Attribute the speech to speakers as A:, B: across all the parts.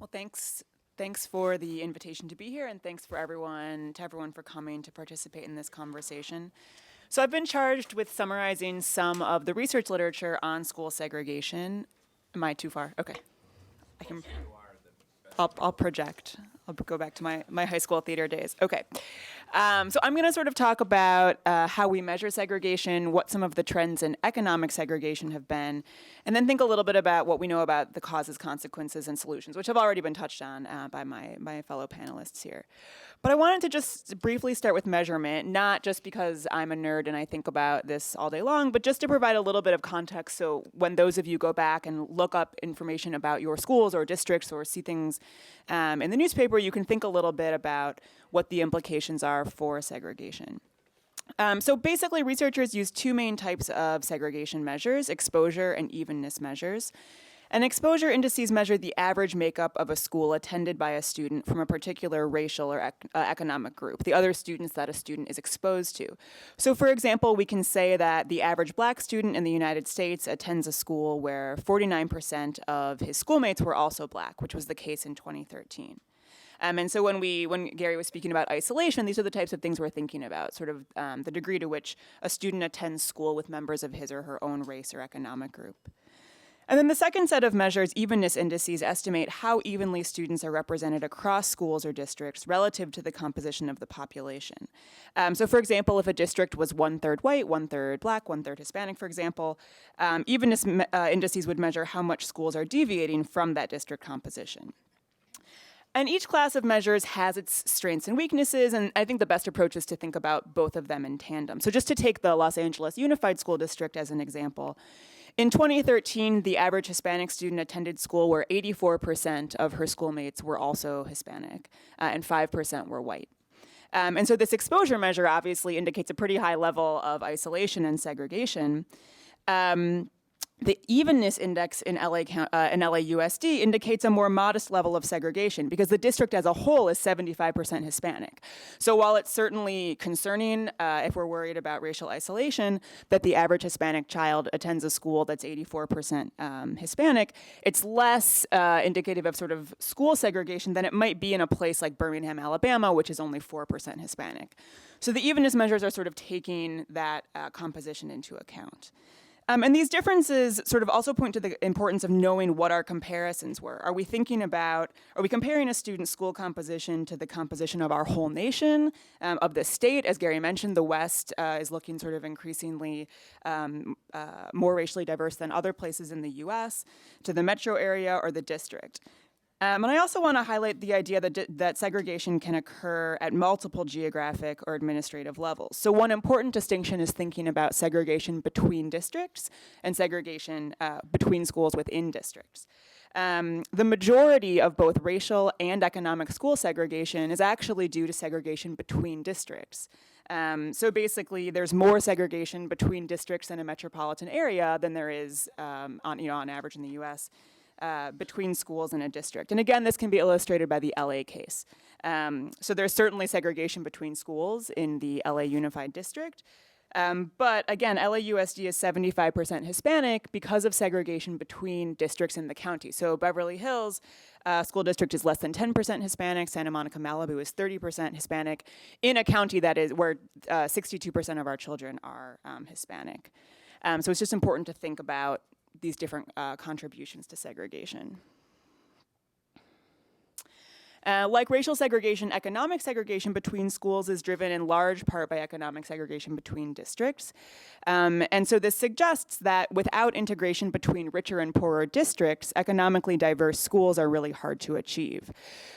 A: Well, thanks for the invitation to be here, and thanks for everyone for coming to participate in this conversation. So I've been charged with summarizing some of the research literature on school segregation. Am I too far? Okay. I can. I'll project. I'll go back to my high school theater days. Okay. So I'm going to sort of talk about how we measure segregation, what some of the trends in economic segregation have been, and then think a little bit about what we know about the causes, consequences, and solutions, which have already been touched on by my fellow panelists here. But I wanted to just briefly start with measurement, not just because I'm a nerd and I think about this all day long, but just to provide a little bit of context so when those of you go back and look up information about your schools or districts or see things in the newspaper, you can think a little bit about what the implications are for segregation. So basically, researchers use two main types of segregation measures, exposure and evenness measures. And exposure indices measure the average makeup of a school attended by a student from a particular racial or economic group, the other students that a student is exposed to. So for example, we can say that the average black student in the United States attends a school where 49% of his schoolmates were also black, which was the case in 2013. And so when Gary was speaking about isolation, these are the types of things we're thinking about, sort of the degree to which a student attends school with members of his or her own race or economic group. And then the second set of measures, evenness indices, estimate how evenly students are represented across schools or districts relative to the composition of the population. So for example, if a district was 1/3 white, 1/3 black, 1/3 Hispanic, for example, evenness indices would measure how much schools are deviating from that district composition. And each class of measures has its strengths and weaknesses, and I think the best approach is to think about both of them in tandem. So just to take the Los Angeles Unified School District as an example, in 2013, the average Hispanic student attended school where 84% of her schoolmates were also Hispanic, and 5% were white. And so this exposure measure obviously indicates a pretty high level of isolation and segregation. The evenness index in LAUSD indicates a more modest level of segregation because the district as a whole is 75% Hispanic. So while it's certainly concerning if we're worried about racial isolation that the average Hispanic child attends a school that's 84% Hispanic, it's less indicative of sort of school segregation than it might be in a place like Birmingham, Alabama, which is only 4% Hispanic. So the evenness measures are sort of taking that composition into account. And these differences sort of also point to the importance of knowing what our comparisons were. Are we comparing a student's school composition to the composition of our whole nation, of the state? As Gary mentioned, the West is looking sort of increasingly more racially diverse than other places in the US, to the metro area or the district. And I also want to highlight the idea that segregation can occur at multiple geographic or administrative levels. So one important distinction is thinking about segregation between districts and segregation between schools within districts. The majority of both racial and economic school segregation is actually due to segregation between districts. So basically, there's more segregation between districts in a metropolitan area than there is on average in the US. Between schools in a district. And again, this can be illustrated by the LA case. So there's certainly segregation between schools in the LA Unified District. But again, LAUSD is 75% Hispanic because of segregation between districts in the county. So Beverly Hills School District is less than 10% Hispanic. Santa Monica, Malibu is 30% Hispanic in a county that is where 62% of our children are Hispanic. So it's just important to think about these different contributions to segregation. Like racial segregation, economic segregation between schools is driven in large part by economic segregation between districts. And so this suggests that without integration between richer and poorer districts, economically diverse schools are really hard to achieve.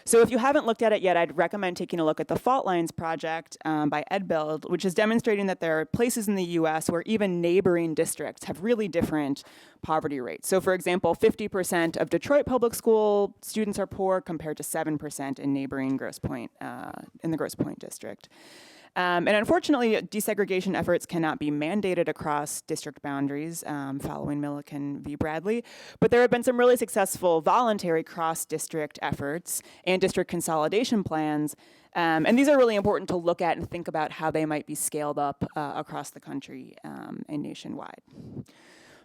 A: So if you haven't looked at it yet, I'd recommend taking a look at the Fault Lines Project by EdBuild, which is demonstrating that there are places in the US where even neighboring districts have really different poverty rates. So for example, 50% of Detroit public school students are poor compared to 7% in neighboring Grosse Pointe, in the Grosse Pointe district. And unfortunately, desegregation efforts cannot be mandated across district boundaries following Milliken v. Bradley, but there have been some really successful voluntary cross-district efforts and district consolidation plans, and these are really important to look at and think about how they might be scaled up across the country and nationwide.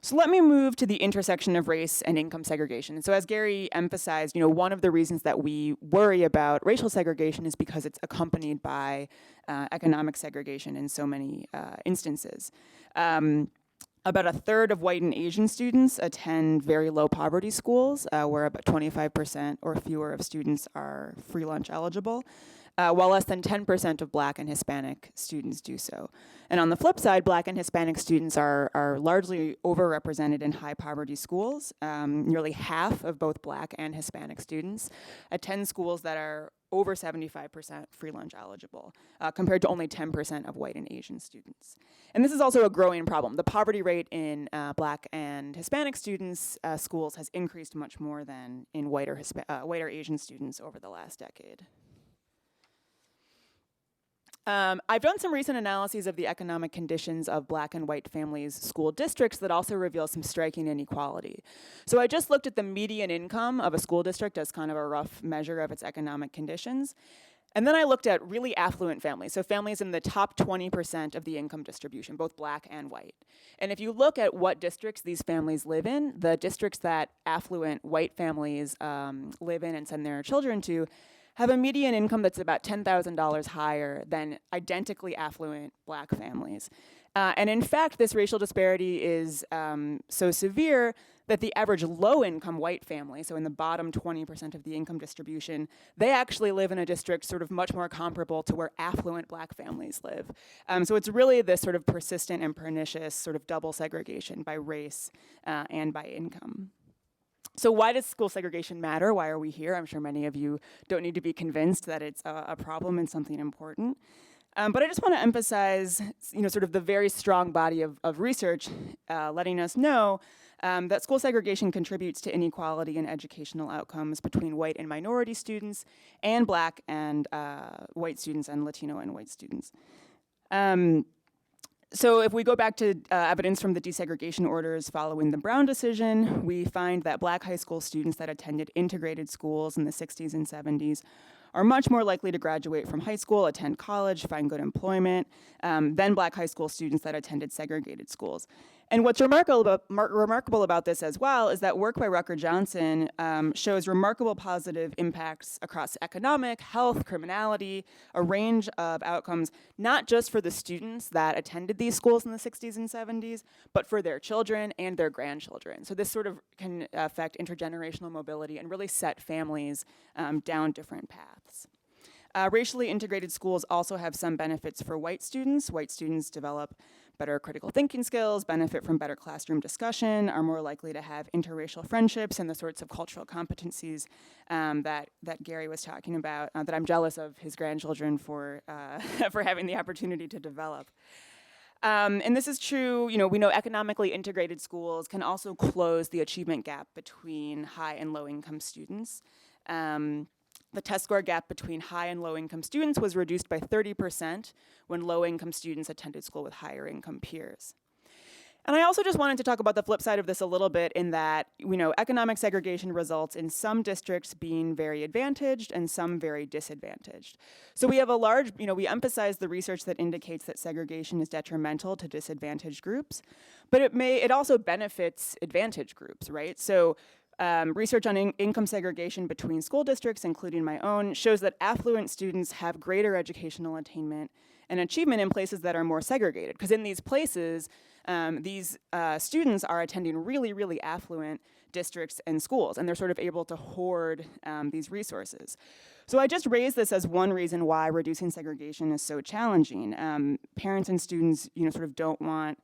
A: So let me move to the intersection of race and income segregation. And so as Gary emphasized, one of the reasons that we worry about racial segregation is because it's accompanied by economic segregation in so many instances. About a third of white and Asian students attend very low poverty schools, where about 25% or fewer of students are free lunch eligible, while less than 10% of Black and Hispanic students do so. And on the flip side, Black and Hispanic students are largely overrepresented in high poverty schools. Nearly half of both Black and Hispanic students attend schools that are over 75% free lunch eligible, compared to only 10% of white and Asian students. And this is also a growing problem. The poverty rate in Black and Hispanic students' schools has increased much more than in white or Asian students over the last decade. I've done some recent analyses of the economic conditions of Black and white families' school districts that also reveal some striking inequality. So I just looked at the median income of a school district as kind of a rough measure of its economic conditions. And then I looked at really affluent families, so families in the top 20% of the income distribution, both Black and white. And if you look at what districts these families live in, the districts that affluent white families live in and send their children to have a median income that's about $10,000 higher than identically affluent Black families. And in fact, this racial disparity is so severe that the average low-income white family, so in the bottom 20% of the income distribution, they actually live in a district sort of much more comparable to where affluent Black families live. So it's really this sort of persistent and pernicious sort of double segregation by race and by income. So why does school segregation matter? Why are we here? I'm sure many of you don't need to be convinced that it's a problem and something important. But I just want to emphasize, sort of the very strong body of research letting us know that school segregation contributes to inequality in educational outcomes between white and minority students and Black and white students and Latino and white students. So if we go back to evidence from the desegregation orders following the Brown decision, we find that Black high school students that attended integrated schools in the 60s and 70s are much more likely to graduate from high school, attend college, find good employment, than Black high school students that attended segregated schools. And what's remarkable about this as well is that work by Rucker Johnson shows remarkable positive impacts across economic, health, criminality, a range of outcomes, not just for the students that attended these schools in the 60s and 70s, but for their children and their grandchildren. So this sort of can affect intergenerational mobility and really set families down different paths. Racially integrated schools also have some benefits for white students. White students develop better critical thinking skills, benefit from better classroom discussion, are more likely to have interracial friendships and the sorts of cultural competencies that Gary was talking about, that I'm jealous of his grandchildren for having the opportunity to develop. And this is true, we know economically integrated schools can also close the achievement gap between high and low income students. The test score gap between high and low income students was reduced by 30% when low income students attended school with higher income peers. And I also just wanted to talk about the flip side of this a little bit in that, economic segregation results in some districts being very advantaged and some very disadvantaged. So we have we emphasize the research that indicates that segregation is detrimental to disadvantaged groups, but it also benefits advantaged groups, right? So research on income segregation between school districts, including my own, shows that affluent students have greater educational attainment and achievement in places that are more segregated. Because in these places, these students are attending really, really affluent districts and schools, and they're sort of able to hoard these resources. So I just raised this as one reason why reducing segregation is so challenging. Parents and students, sort of don't want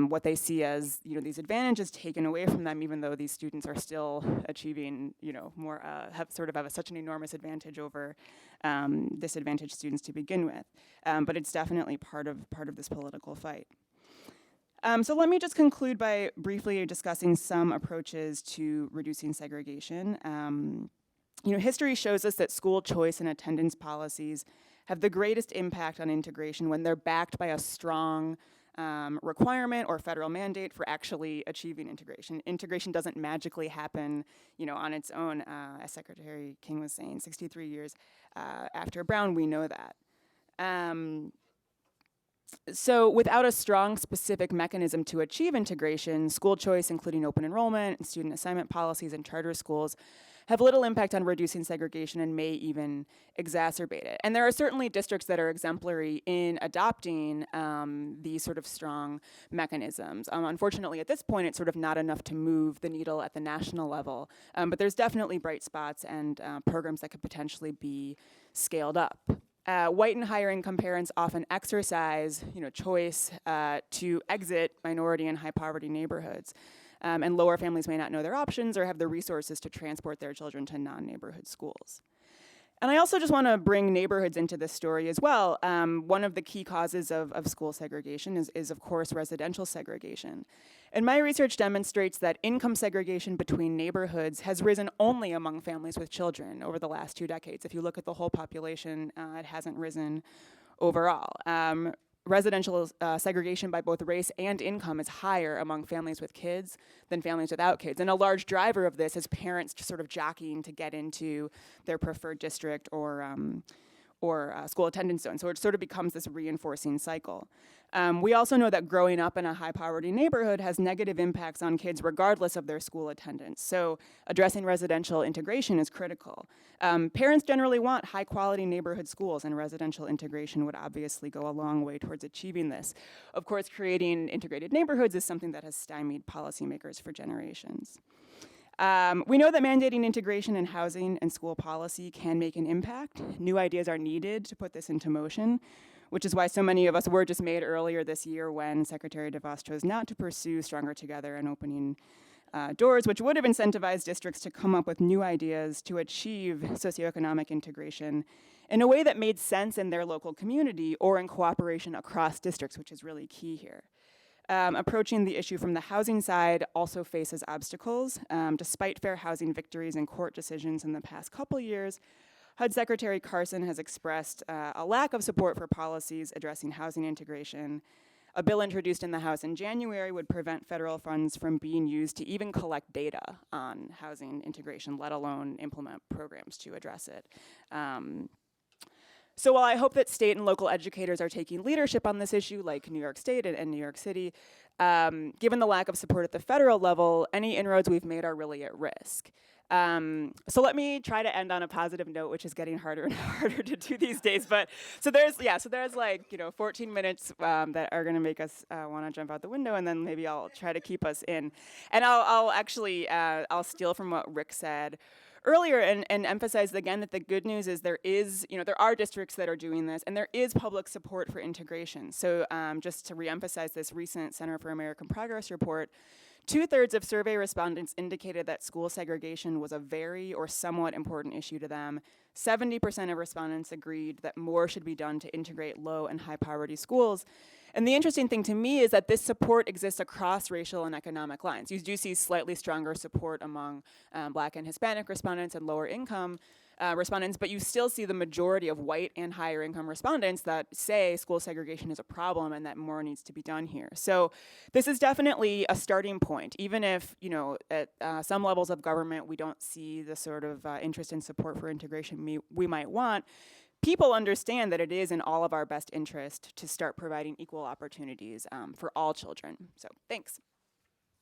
A: what they see as, these advantages taken away from them, even though these students are still achieving, more, have such an enormous advantage over disadvantaged students to begin with. But it's definitely part of this political fight. So let me just conclude by briefly discussing some approaches to reducing segregation. History shows us that school choice and attendance policies have the greatest impact on integration when they're backed by a strong requirement or federal mandate for actually achieving integration. Integration doesn't magically happen, on its own, as Secretary King was saying, 63 years after Brown, we know that. So without a strong specific mechanism to achieve integration, school choice, including open enrollment and student assignment policies in charter schools, have little impact on reducing segregation and may even exacerbate it. And there are certainly districts that are exemplary in adopting these sort of strong mechanisms. Unfortunately, at this point, it's sort of not enough to move the needle at the national level. But there's definitely bright spots and programs that could potentially be scaled up. White and higher income parents often exercise, choice to exit minority and high poverty neighborhoods. And lower families may not know their options or have the resources to transport their children to non-neighborhood schools. And I also just want to bring neighborhoods into this story as well. One of the key causes of school segregation is, of course, residential segregation. And my research demonstrates that income segregation between neighborhoods has risen only among families with children over the last 2 decades. If you look at the whole population, it hasn't risen overall. Residential segregation by both race and income is higher among families with kids than families without kids. And a large driver of this is parents just sort of jockeying to get into their preferred district or school attendance zone. So it sort of becomes this reinforcing cycle. We also know that growing up in a high poverty neighborhood has negative impacts on kids regardless of their school attendance. So addressing residential integration is critical. Parents generally want high quality neighborhood schools, and residential integration would obviously go a long way towards achieving this. Of course, creating integrated neighborhoods is something that has stymied policymakers for generations. We know that mandating integration in housing and school policy can make an impact. New ideas are needed to put this into motion, which is why so many of us were dismayed earlier this year when Secretary DeVos chose not to pursue Stronger Together and opening doors, which would have incentivized districts to come up with new ideas to achieve socioeconomic integration in a way that made sense in their local community or in cooperation across districts, which is really key here. Approaching the issue from the housing side also faces obstacles. Despite fair housing victories and court decisions in the past couple years, HUD Secretary Carson has expressed a lack of support for policies addressing housing integration. A bill introduced in the House in January would prevent federal funds from being used to even collect data on housing integration, let alone implement programs to address it. So while I hope that state and local educators are taking leadership on this issue, like New York State and New York City, given the lack of support at the federal level, any inroads we've made are really at risk. So let me try to end on a positive note, which is getting harder and harder to do these days. But so there's like 14 minutes that are going to make us want to jump out the window, and then maybe I'll try to keep us in. And I'll actually steal from what Rick said earlier and emphasize again that the good news is there are districts that are doing this, and there is public support for integration. So just to reemphasize this recent Center for American Progress report, 2/3 of survey respondents indicated that school segregation was a very or somewhat important issue to them. 70% of respondents agreed that more should be done to integrate low and high poverty schools. And the interesting thing to me is that this support exists across racial and economic lines. You do see slightly stronger support among Black and Hispanic respondents and lower income respondents, but you still see the majority of white and higher income respondents that say school segregation is a problem and that more needs to be done here. So this is definitely a starting point, even if, at some levels of government we don't see the sort of interest and support for integration we might want. People understand that it is in all of our best interest to start providing equal opportunities for all children. So thanks.